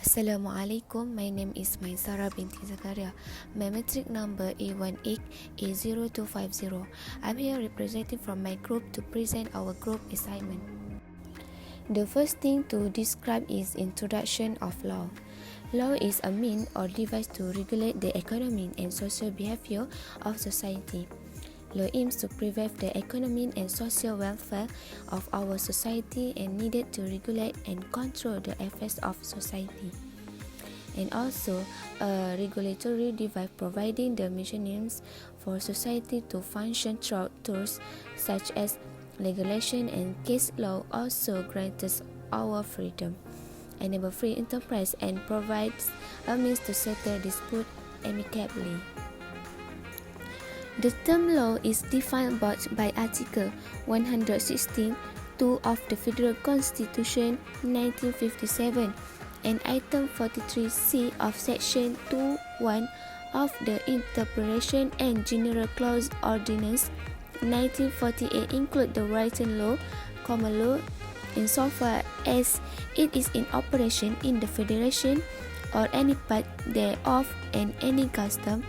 Assalamualaikum, my name is Maisarah binti Zakaria. My metric number A18A0250. I'm here representing from my group to present our group assignment. The first thing to describe is introduction of law. Law is a means or device to regulate the economic and social behavior of society. Law aims to preserve the economic and social welfare of our society and needed to regulate and control the affairs of society. And also a regulatory device providing the mechanisms for society to function through tools such as legislation and case law also grants our freedom, enable free enterprise and provides a means to settle dispute amicably. The term law is defined by Article 116(2) of the Federal Constitution 1957 and Item 43C of Section 2(1) of the Interpretation and General Clause Ordinance 1948 include the written law, common law, insofar as it is in operation in the Federation or any part thereof, and any custom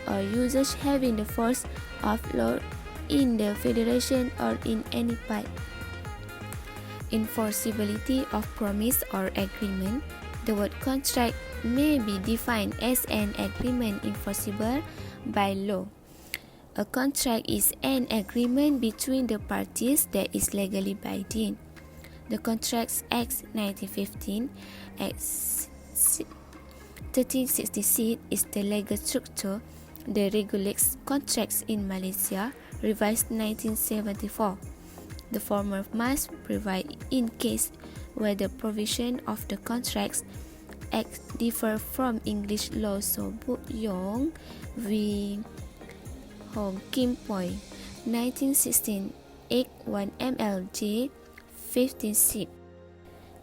or usage having the force of law in the Federation or in any part. Enforceability of promise or agreement. The word contract may be defined as an agreement enforceable by law. A contract is an agreement between the parties that is legally binding. The Contracts Act 1915, Act 1366 is the legal structure that regulates contracts in Malaysia, revised 1974. The former must provide in case where the provision of the Contracts Act differ from English law. So Yong v. Hong Kim Point 1916 Act 1 MLJ 15C.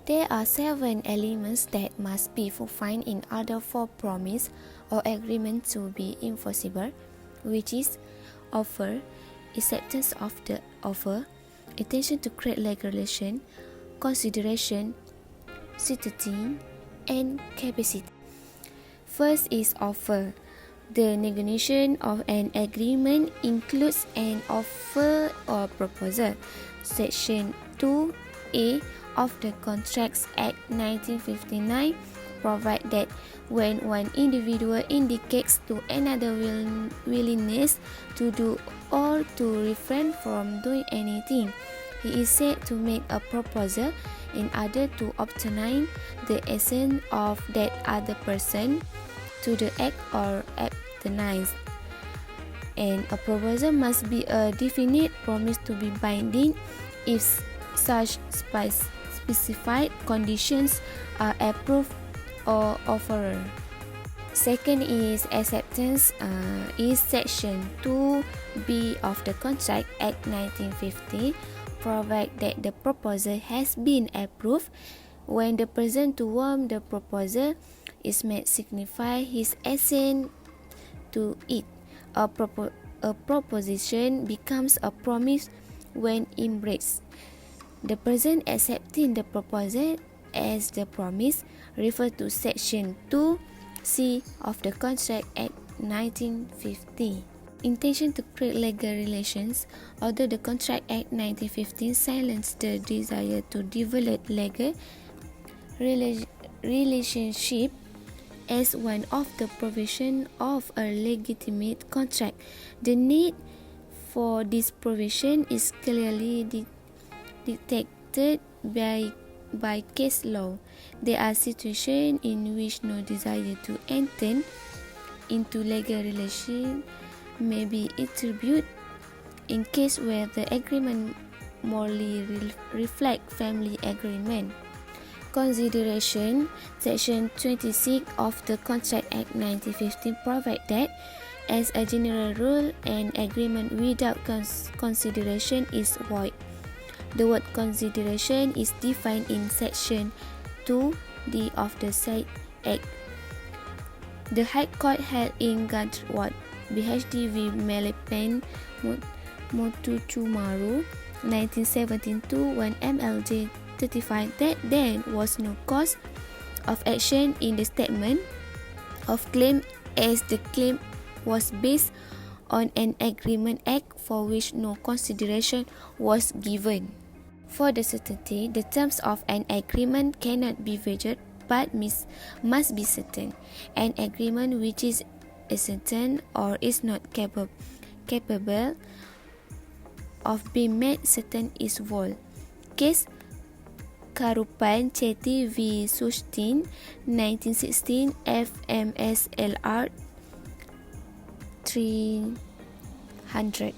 There are 7 elements that must be fulfilled in order for promise or agreement to be enforceable, which is offer, acceptance of the offer, intention to create legal relation, consideration, certainty, and capacity. First is offer. The negotiation of an agreement includes an offer or proposal. Section 2A of the Contracts Act 1959 provide that when one individual indicates to another willingness to do or to refrain from doing anything, he is said to make a proposal in order to obtain the assent of that other person to the act or abstinence. And a proposal must be a definite promise to be binding if such specified conditions are approved or offered. Second is acceptance. Is Section 2B of the Contract Act 1950 provide that the proposal has been approved when the person to whom the proposal is made signify his assent to it. A proposition becomes a promise when embraced. The person accepting the proposal as the promise refer to Section 2C of the Contract Act 1950. Intention to create legal relations. Although the Contract Act 1915 silenced the desire to develop legal relationship as one of the provision of a legitimate contract, the need for this provision is clearly detected by case law. There are situations in which no desire to enter into legal relation may be attributed in case where the agreement morally reflect family agreement. Consideration. Section 26 of the Contract Act 1915 provide that as a general rule an agreement without consideration is void. The word consideration is defined in Section 2D of the said Act. The High Court held in Gadwat, BHD v. Melepen Motuchumaru 1917 to 1 MLJ certified that there was no cause of action in the statement of claim as the claim was based on an agreement act for which no consideration was given. For the certainty, the terms of an agreement cannot be varied but must be certain. An agreement which is uncertain or is not capable of being made certain is void. Case Karupan Chetty v. Sustin, 1916, FMSLR 300.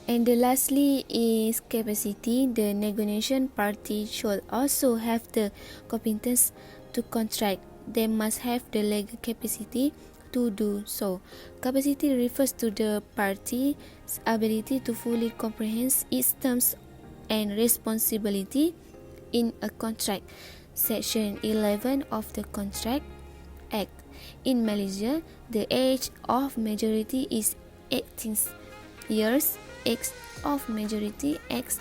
And the lastly is capacity. The negotiation party should also have the competence to contract. They must have the legal capacity to do so. Capacity refers to the party's ability to fully comprehend its terms and responsibility in a contract. Section 11 of the Contract Act. In Malaysia, the age of majority is 18 years. Act of Majority Act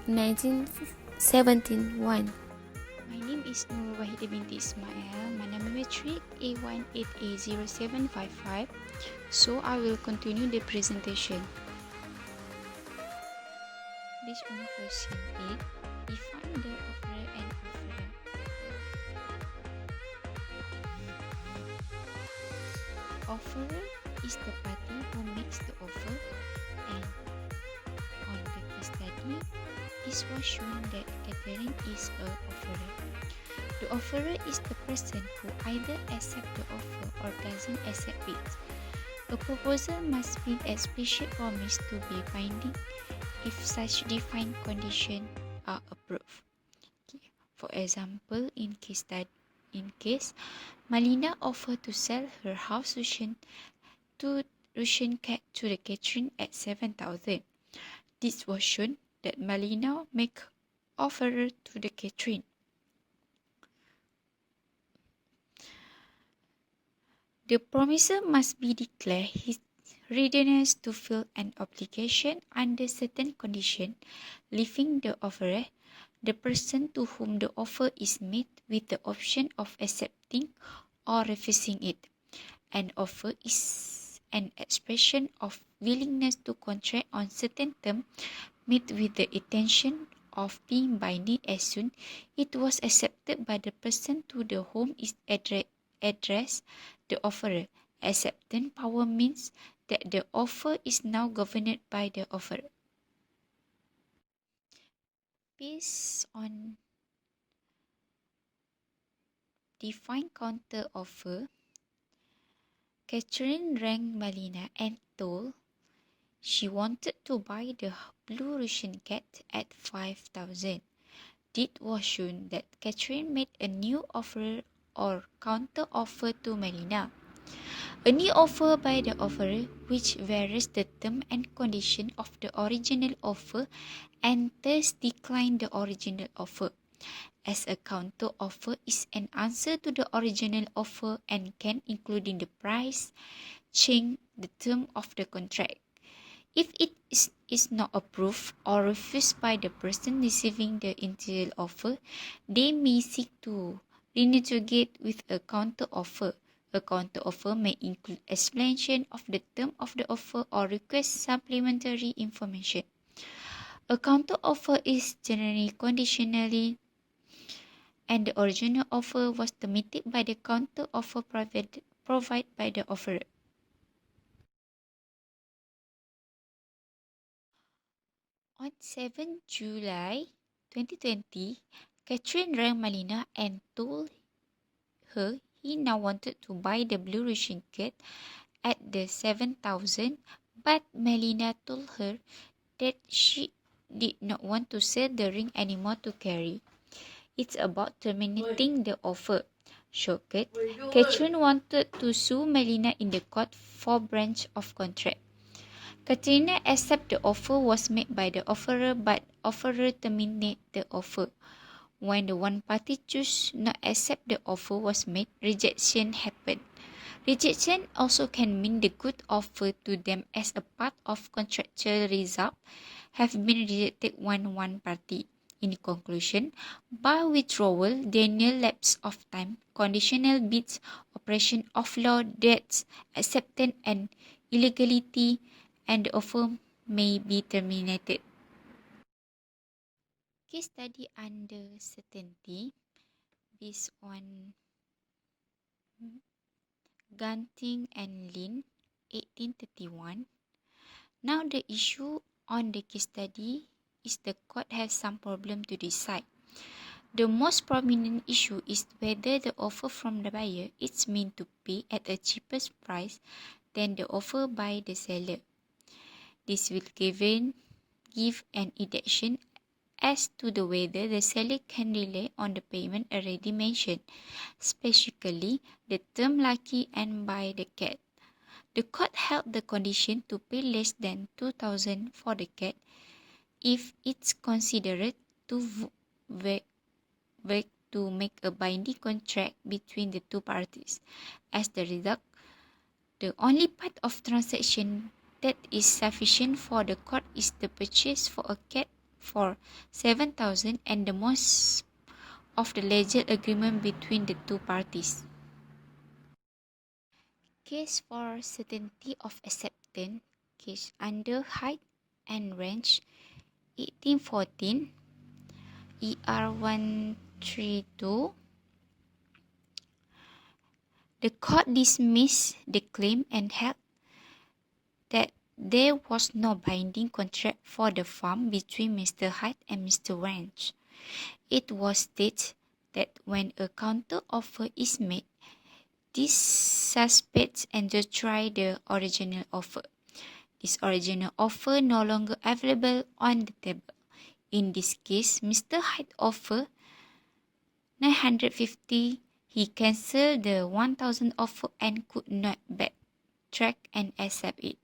1971. My name is Nurfarah binti Ismail. My number metric A18A0755. So I will continue the presentation. Based on question 8, define the offerer and offerer. Offerer is the party who makes the offer, and on the case study, it was shown that Catherine is an offerer. The offerer is the person who either accepts the offer or doesn't accept it. A proposal must be an explicit promise to be binding if such defined conditions are approved. For example, in case Malina offered to sell her house Russian cat to the Catherine at 7,000. This was shown that Malina make offer to the Catherine. The promiser must be declare his readiness to fill an obligation under certain conditions, leaving the offerer, the person to whom the offer is made, with the option of accepting or refusing it. An offer is an expression of willingness to contract on certain terms made with the intention of being binding as soon it was accepted by the person to the whom is addressed the offerer. Acceptance power means that the offer is now governed by the offerer. Based on defined counter offer, Catherine rang Malina and told she wanted to buy the blue Russian cat at 5,000. It was shown that Catherine made a new offer or counter offer to Malina. A new offer by the offerer which varies the term and condition of the original offer and thus decline the original offer, as a counter offer is an answer to the original offer and can include in the price, change the term of the contract. If it is not approved or refused by the person receiving the initial offer, they may seek to renegotiate with a counter offer. A counter offer may include explanation of the term of the offer or request supplementary information. A counter offer is generally conditionally, and the original offer was terminated by the counter offer provided by the offerer. On 7 July 2020, Catherine rang Malina and told her he now wanted to buy the blue Russian cat at the 7,000, but Malina told her that she did not want to sell the ring anymore to carry. It's about terminating the offer. Shocked, Catherine wanted to sue Malina in the court for breach of contract. Katrina accepted the offer was made by the offerer, but offerer terminated the offer. When the one party chose not accept the offer was made, rejection happened. Rejection also can mean the good offer to them as a part of contractual result have been rejected when one party, In conclusion, bar withdrawal, denial, lapse of time, conditional bids, operation of law, debts, acceptance and illegality, and the offer may be terminated. Case study under certainty based on Ganting and Lin, 1831. Now the issue on the case study is the court has some problem to decide. The most prominent issue is whether the offer from the buyer is meant to pay at a cheapest price than the offer by the seller. This will give an indication as to the whether the seller can rely on the payment already mentioned, specifically the term lucky and buy the cat. The court held the condition to pay less than 2,000 for the cat if it's considered to make a binding contract between the two parties. As the result, the only part of transaction that is sufficient for the court is the purchase for a cat for 7,000 and the most of the legal agreement between the two parties. Case for certainty of acceptance, case under height and range, 1814, ER132. The court dismissed the claim and held that there was no binding contract for the farm between Mr. Hyde and Mr. Ranch. It was stated that when a counter offer is made, these suspects and to try the original offer. This original offer no longer available on the table. In this case, Mr. Hyde offered 950. He cancelled the 1,000 offer and could not backtrack and accept it.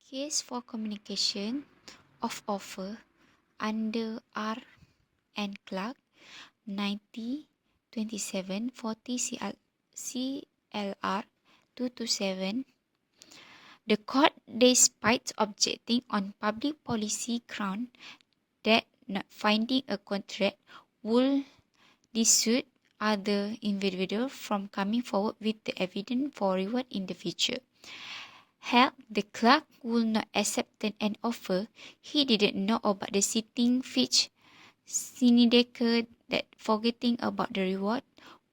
Case for communication of offer under R and Clark, 90-27-40 CLR 227. The court, despite objecting on public policy ground that not finding a contract would dissuade other individuals from coming forward with the evidence for reward in the future, held the clerk would not accept an offer he didn't know about the sitting Fitch Syndicate that forgetting about the reward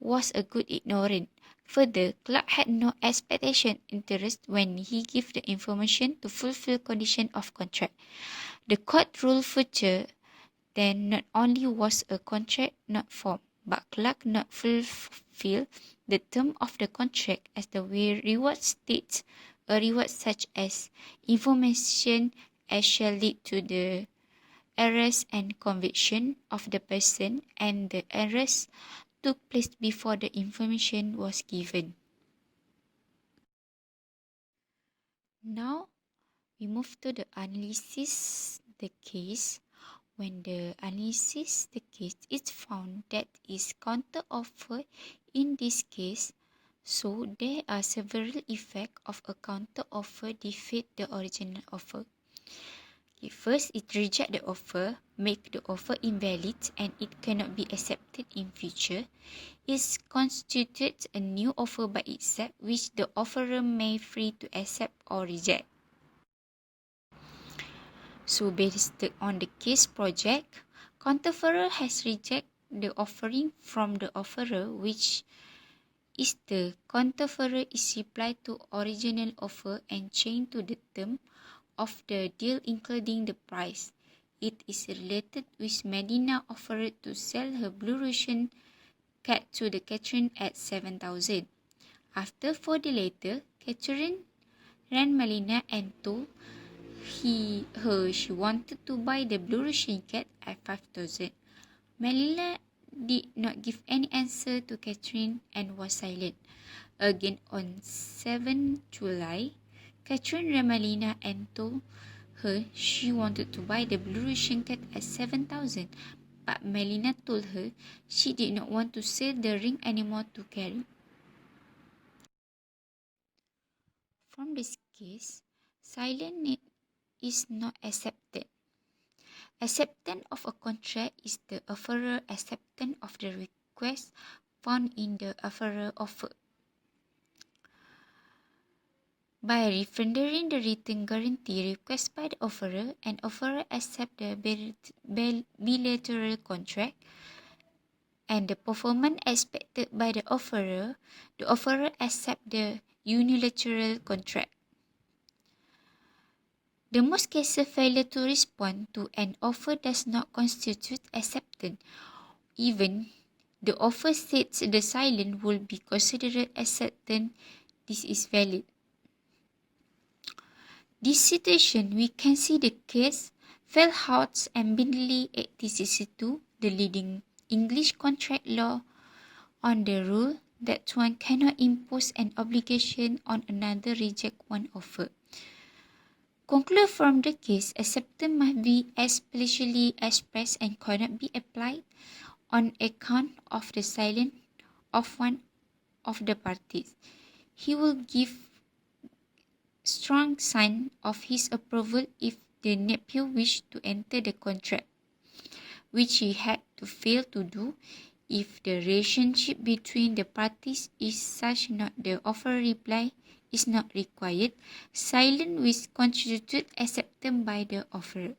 was a good ignorant. Further, Clark had no expectation interest when he gave the information to fulfill condition of contract. The court ruled further then not only was a contract not formed, but Clark not fulfill the term of the contract as the reward states. A reward such as information as shall lead to the arrest and conviction of the person, and the arrest took place before the information was given. Now we move to the analysis the case. When the analysis the case, it's found that is counter offer in this case. So there are several effects of a counter offer defeat the original offer. First, it rejects the offer, make the offer invalid and it cannot be accepted in future. It constitutes a new offer by itself which the offerer may free to accept or reject. So based on the case project, counteroffer has rejected the offering from the offerer, which is the counteroffer is replied to original offer and changed to the term of the deal including the price. It is related with Medina offered to sell her blue Russian cat to the Catherine at 7,000. After 4 days later, Catherine ran Melina and told she wanted to buy the blue Russian cat at 5,000. Melina did not give any answer to Catherine and was silent. Again on 7 July, Catherine ran Melina and told her she wanted to buy the blue Russian cat at 7,000, but Melina told her she did not want to sell the ring anymore to carry. From this case, silent is not accepted. Acceptance of a contract is the offerer acceptance of the request found in the offerer offer. By refunding the written guarantee request by the offerer, an offerer accepts the bilateral contract and the performance expected by the offerer accepts the unilateral contract. The most cases failure to respond to an offer does not constitute acceptance. Even the offer states the silence will be considered acceptance. This is valid. This situation, we can see the case Feldhaus and Bintley 1862, the leading English contract law, on the rule that one cannot impose an obligation on another reject one offer. Conclude from the case, acceptance must be explicitly expressed and cannot be applied on account of the silence of one of the parties. He will give strong sign of his approval if the nephew wished to enter the contract, which he had to fail to do if the relationship between the parties is such not the offer reply is not required. Silence which constitute acceptance by the offerer.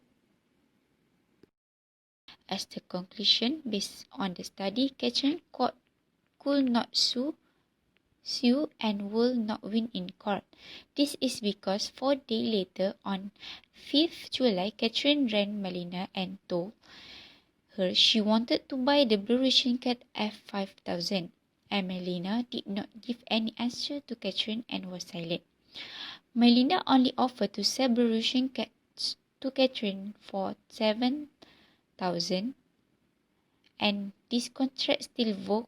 As the conclusion, based on the study, Catherine could not sue and will not win in court. This is because 4 days later, on 5th July, Catherine rang Melina and told her she wanted to buy the blue Russian cat at 5,000. And Melina did not give any answer to Catherine and was silent. Melina only offered to sell blue Russian cats to Catherine for 7,000, and this contract still vogue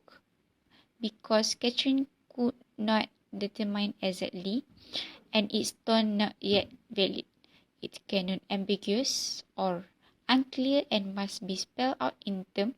because Catherine could not determine exactly, and its tone not yet valid. It cannot ambiguous or unclear and must be spelled out in terms